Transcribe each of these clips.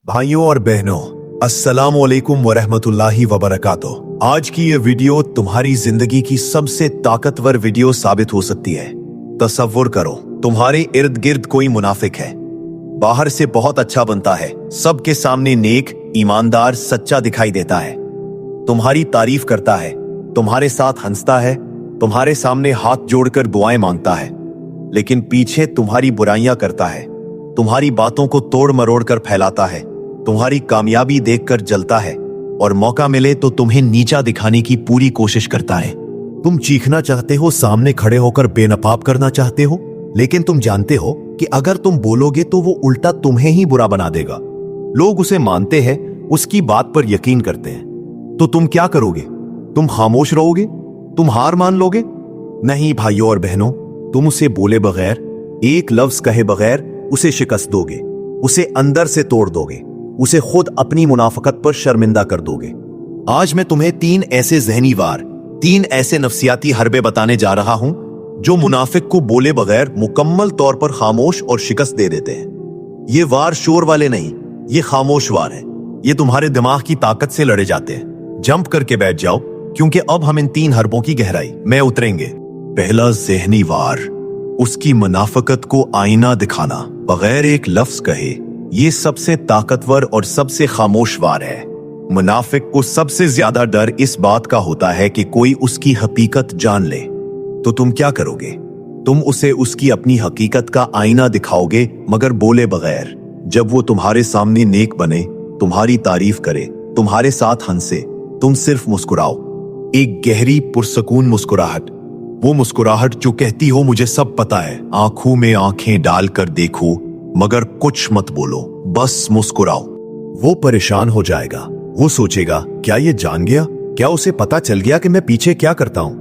भाइयों और बहनों, अस्सलाम वालेकुम वरहमतुल्लाहि वबरकातुह। आज की ये वीडियो तुम्हारी जिंदगी की सबसे ताकतवर वीडियो साबित हो सकती है। तसव्वुर करो, तुम्हारे इर्द गिर्द कोई मुनाफिक है, बाहर से बहुत अच्छा बनता है, सबके सामने नेक, ईमानदार, सच्चा दिखाई देता है, तुम्हारी तारीफ करता है, तुम्हारे साथ हंसता है, तुम्हारे सामने हाथ जोड़कर दुआएं मांगता है, लेकिन पीछे तुम्हारी बुराइयां करता है, तुम्हारी बातों को तोड़ मरोड़ कर फैलाता है, तुम्हारी कामयाबी देखकर जलता है और मौका मिले तो तुम्हें नीचा दिखाने की पूरी कोशिश करता है। तुम चीखना चाहते हो, सामने खड़े होकर बेनकाब करना चाहते हो, लेकिन तुम जानते हो कि अगर तुम बोलोगे तो वो उल्टा तुम्हें ही बुरा बना देगा। लोग उसे मानते हैं, उसकी बात पर यकीन करते हैं, तो तुम क्या करोगे? तुम खामोश रहोगे? तुम हार मान लोगे? नहीं भाइयों और बहनों, तुम उसे बोले बगैर, एक लफ्ज कहे बगैर उसे शिकस्त दोगे, उसे अंदर से तोड़ दोगे, उसे खुद अपनी मुनाफकत पर शर्मिंदा कर दोगे। आज मैं तुम्हें 3 ऐसे ज़हनी वार, 3 ऐसे नफ्सियाती हरबे बताने जा रहा हूं जो मुनाफिक को बोले बगैर मुकम्मल तौर पर खामोश और शिकस्त दे देते हैं। ये वार शोर वाले नहीं, ये खामोश वार है। ये तुम्हारे दिमाग की ताकत से लड़े जाते हैं। जंप करके बैठ जाओ, क्योंकि अब हम इन 3 हरबों की गहराई में उतरेंगे। पहला ज़हनी वार, उसकी मुनाफिकत को आईना दिखाना बगैर एक लफ्ज कहे। ये सबसे ताकतवर और सबसे खामोश वार है। मुनाफिक को सबसे ज्यादा डर इस बात का होता है कि कोई उसकी हकीकत जान ले। तो तुम क्या करोगे? तुम उसे उसकी अपनी हकीकत का आईना दिखाओगे, मगर बोले बगैर। जब वो तुम्हारे सामने नेक बने, तुम्हारी तारीफ करे, तुम्हारे साथ हंसे, तुम सिर्फ मुस्कुराओ। एक गहरी पुरसकून मुस्कुराहट, वो मुस्कुराहट जो कहती हो मुझे सब पता है। आंखों में आंखें डालकर देखो, मगर कुछ मत बोलो, बस मुस्कुराओ। वो परेशान हो जाएगा, वो सोचेगा क्या ये जान गया? क्या उसे पता चल गया कि मैं पीछे क्या करता हूं?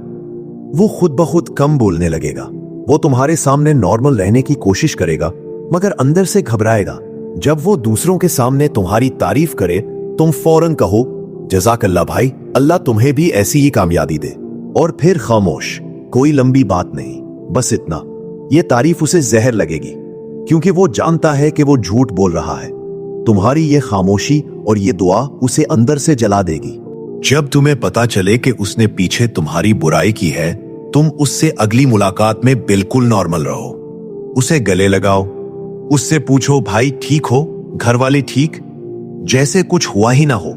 वो खुद ब खुद कम बोलने लगेगा। वो तुम्हारे सामने नॉर्मल रहने की कोशिश करेगा, मगर अंदर से घबराएगा। जब वो दूसरों के सामने तुम्हारी तारीफ करे, तुम फौरन कहो जज़ाकल्लाह भाई, अल्लाह तुम्हें भी ऐसी ही कामयाबी दे। और फिर खामोश, कोई लंबी बात नहीं, बस इतना। ये तारीफ उसे जहर लगेगी, क्योंकि वो जानता है कि वो झूठ बोल रहा है। तुम्हारी ये खामोशी और ये दुआ उसे अंदर से जला देगी। जब तुम्हें पता चले कि उसने पीछे तुम्हारी बुराई की है, तुम उससे अगली मुलाकात में बिल्कुल नॉर्मल रहो। उसे गले लगाओ, उससे पूछो भाई ठीक हो, घर वाले ठीक, जैसे कुछ हुआ ही ना हो।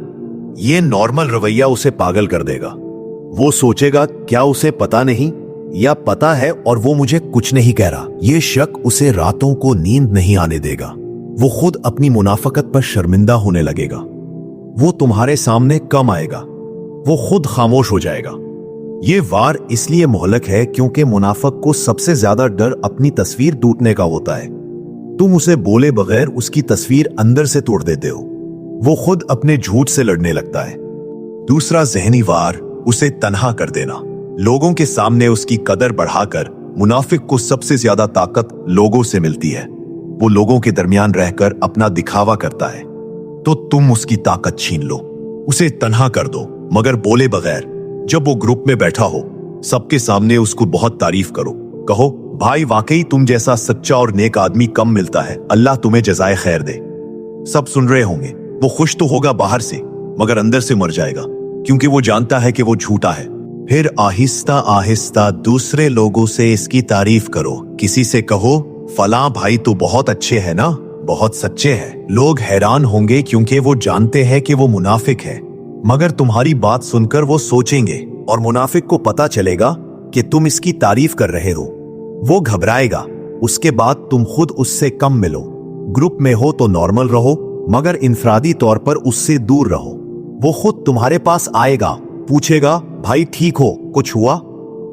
ये नॉर्मल रवैया उसे पागल कर देगा। वो सोचेगा क्या उसे पता नहीं, या पता है और वो मुझे कुछ नहीं कह रहा। ये शक उसे रातों को नींद नहीं आने देगा। वो खुद अपनी मुनाफकत पर शर्मिंदा होने लगेगा। वो तुम्हारे सामने कम आएगा, वो खुद खामोश हो जाएगा। ये वार इसलिए मोहलक है क्योंकि मुनाफिक को सबसे ज्यादा डर अपनी तस्वीर टूटने का होता है। तुम उसे बोले बगैर उसकी तस्वीर अंदर से तोड़ देते हो। वो खुद अपने झूठ से लड़ने लगता है। दूसरा ज़हनी वार, उसे तन्हा कर देना। लोगों के सामने उसकी कदर बढ़ाकर मुनाफिक को सबसे ज्यादा ताकत लोगों से मिलती है। वो लोगों के दरमियान रहकर अपना दिखावा करता है, तो तुम उसकी ताकत छीन लो, उसे तन्हा कर दो, मगर बोले बगैर। जब वो ग्रुप में बैठा हो, सबके सामने उसको बहुत तारीफ करो। कहो भाई वाकई तुम जैसा सच्चा और नेक आदमी कम मिलता है, अल्लाह तुम्हें जज़ाए खैर दे। सब सुन रहे होंगे। वो खुश तो होगा बाहर से, मगर अंदर से मर जाएगा, क्योंकि वो जानता है कि वो झूठा है। फिर आहिस्ता आहिस्ता दूसरे लोगों से इसकी तारीफ करो। किसी से कहो फलां भाई तो बहुत अच्छे हैं ना, बहुत सच्चे हैं। लोग हैरान होंगे क्योंकि वो जानते हैं कि वो मुनाफिक है, मगर तुम्हारी बात सुनकर वो सोचेंगे और मुनाफिक को पता चलेगा कि तुम इसकी तारीफ कर रहे हो। वो घबराएगा। उसके बाद तुम खुद उससे कम मिलो। ग्रुप में हो तो नॉर्मल रहो, मगर इंफरादी तौर पर उससे दूर रहो। वो खुद तुम्हारे पास आएगा, पूछेगा भाई ठीक हो, कुछ हुआ?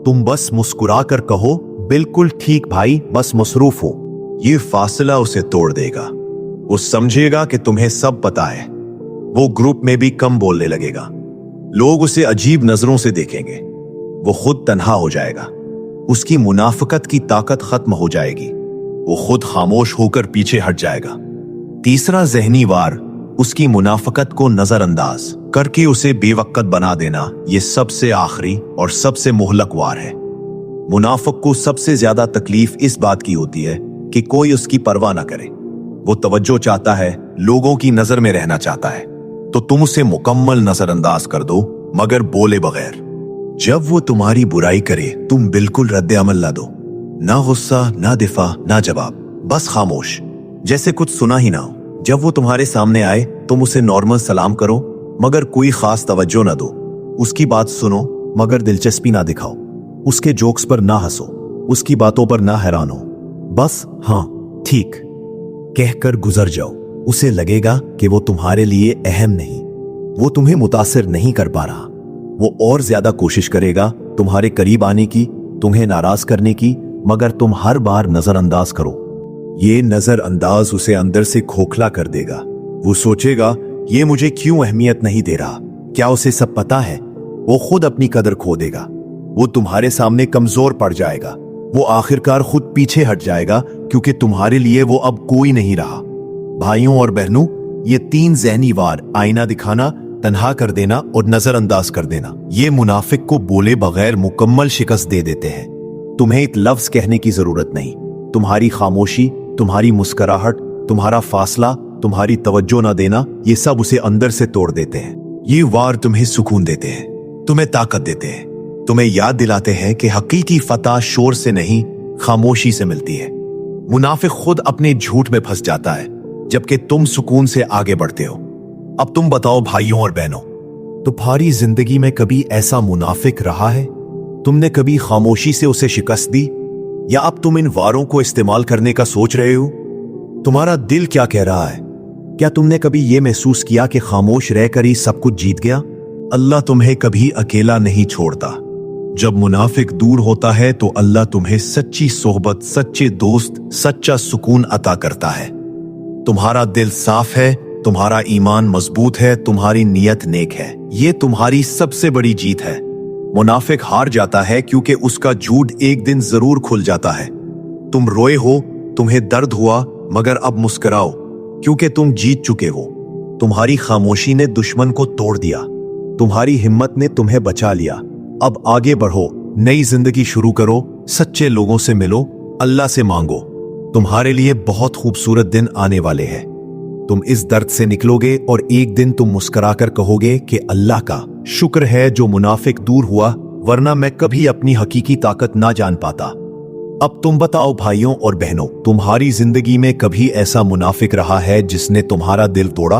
तुम बस मुस्कुरा कर कहो बिल्कुल ठीक भाई, बस मसरूफ हो। ये फासला उसे तोड़ देगा। वो समझेगा कि तुम्हें सब पता है। वो ग्रुप में भी कम बोलने लगेगा। लोग उसे अजीब नजरों से देखेंगे। वो खुद तन्हा हो जाएगा। उसकी मुनाफिकत की ताकत खत्म हो जाएगी। वो खुद खामोश होकर पीछे हट जाएगा। तीसरा ज़हनी वार, उसकी मुनाफिकत को नजरअंदाज करके उसे बेवक्त बना देना। ये सबसे आखिरी और सबसे मुहलक वार है। मुनाफिक को सबसे ज्यादा तकलीफ इस बात की होती है कि कोई उसकी परवाह ना करे। वो तवज्जो चाहता है, लोगों की नजर में रहना चाहता है तो तुम उसे मुकम्मल नजरअंदाज कर दो, मगर बोले बगैर। जब वो तुम्हारी बुराई करे तुम बिल्कुल रद्द अमल ला दो, ना गुस्सा, ना दिफा, ना जवाब, बस खामोश, जैसे कुछ सुना ही ना हो। जब वो तुम्हारे सामने आए तुम उसे नॉर्मल सलाम करो, मगर कोई खास तवज्जो ना दो। उसकी बात सुनो मगर दिलचस्पी ना दिखाओ। उसके जोक्स पर ना हंसो, उसकी बातों पर ना हैरान हो। बस हाँ ठीक कहकर गुजर जाओ। उसे लगेगा कि वो तुम्हारे लिए अहम नहीं, वो तुम्हें मुतासिर नहीं कर पा रहा। वो और ज्यादा कोशिश करेगा तुम्हारे करीब आने की, तुम्हें नाराज करने की, मगर तुम हर बार नजरअंदाज करो। ये नजरअंदाज उसे अंदर से खोखला कर देगा। वो सोचेगा ये मुझे क्यों अहमियत नहीं दे रहा, क्या उसे सब पता है। वो खुद अपनी कदर खो देगा। वो तुम्हारे सामने कमजोर पड़ जाएगा। वो आखिरकार खुद पीछे हट जाएगा क्योंकि तुम्हारे लिए वो अब कोई नहीं रहा। भाइयों और बहनों, ये 3 ज़हनी वार, आईना दिखाना, तन्हा कर देना और नजरअंदाज कर देना, ये मुनाफिक को बोले बगैर मुकम्मल शिकस्त दे देते हैं। तुम्हें एक लफ्ज कहने की जरूरत नहीं। तुम्हारी खामोशी, तुम्हारी मुस्कुराहट, तुम्हारा फासला, तुम्हारी तवज्जो ना देना, ये सब उसे अंदर से तोड़ देते हैं। ये वार तुम्हें सुकून देते हैं, तुम्हें ताकत देते हैं, तुम्हें याद दिलाते हैं कि हकीकी फतह शोर से नहीं, खामोशी से मिलती है। मुनाफिक खुद अपने झूठ में फंस जाता है जबकि तुम सुकून से आगे बढ़ते हो। अब तुम बताओ भाइयों और बहनों, तुम्हारी जिंदगी में कभी ऐसा मुनाफिक रहा है? तुमने कभी खामोशी से उसे शिकस्त दी, या अब तुम इन वारों को इस्तेमाल करने का सोच रहे हो? तुम्हारा दिल क्या कह रहा है? क्या तुमने कभी यह महसूस किया कि खामोश रहकर ही सब कुछ जीत गया? अल्लाह तुम्हें कभी अकेला नहीं छोड़ता। जब मुनाफिक दूर होता है तो अल्लाह तुम्हें सच्ची सोहबत, सच्चे दोस्त, सच्चा सुकून अता करता है। तुम्हारा दिल साफ है, तुम्हारा ईमान मजबूत है, तुम्हारी नियत नेक है। ये तुम्हारी सबसे बड़ी जीत है। मुनाफिक हार जाता है क्योंकि उसका झूठ एक दिन जरूर खुल जाता है। तुम रोए हो, तुम्हें दर्द हुआ, मगर अब मुस्कुराओ क्योंकि तुम जीत चुके हो। तुम्हारी खामोशी ने दुश्मन को तोड़ दिया, तुम्हारी हिम्मत ने तुम्हें बचा लिया। अब आगे बढ़ो, नई जिंदगी शुरू करो, सच्चे लोगों से मिलो, अल्लाह से मांगो। तुम्हारे लिए बहुत खूबसूरत दिन आने वाले हैं। तुम इस दर्द से निकलोगे और एक दिन तुम मुस्कुराकर कहोगे कि अल्लाह का शुक्र है जो मुनाफिक दूर हुआ, वरना मैं कभी अपनी हकीकी ताकत ना जान पाता। अब तुम बताओ भाइयों और बहनों, तुम्हारी जिंदगी में कभी ऐसा मुनाफिक रहा है जिसने तुम्हारा दिल तोड़ा?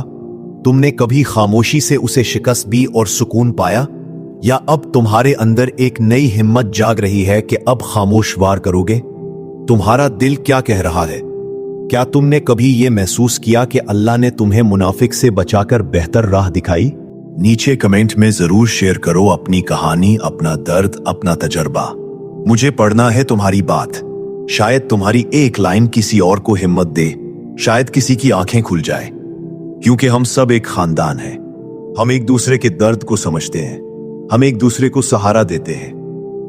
तुमने कभी खामोशी से उसे शिकस्त दी और सुकून पाया, या अब तुम्हारे अंदर एक नई हिम्मत जाग रही है कि अब खामोश वार करोगे? तुम्हारा दिल क्या कह रहा है? क्या तुमने कभी यह महसूस किया कि अल्लाह ने तुम्हें मुनाफिक से बचाकर बेहतर राह दिखाई? नीचे कमेंट में जरूर शेयर करो अपनी कहानी, अपना दर्द, अपना तजर्बा। मुझे पढ़ना है तुम्हारी बात। शायद तुम्हारी एक लाइन किसी और को हिम्मत दे, शायद किसी की आंखें खुल जाए। क्योंकि हम सब एक खानदान हैं। हम एक दूसरे के दर्द को समझते हैं, हम एक दूसरे को सहारा देते हैं।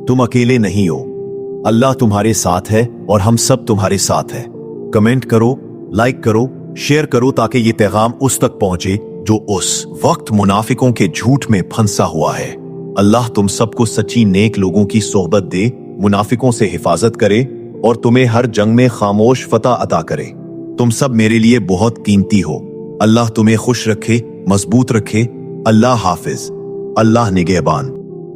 तुम अकेले नहीं हो, अल्लाह तुम्हारे साथ है और हम सब तुम्हारे साथ हैं। कमेंट करो, लाइक करो, शेयर करो ताकि ये पैगाम उस तक पहुंचे जो उस वक्त मुनाफिकों के झूठ में फंसा हुआ है। अल्लाह तुम सबको सच्ची नेक लोगों की सोहबत दे, मुनाफिकों से हिफाजत करे और तुम्हें हर जंग में खामोश फतह अता करे। तुम सब मेरे लिए बहुत कीमती हो। अल्लाह तुम्हें खुश रखे, मजबूत रखे। अल्लाह हाफिज, अल्लाह निगहबान।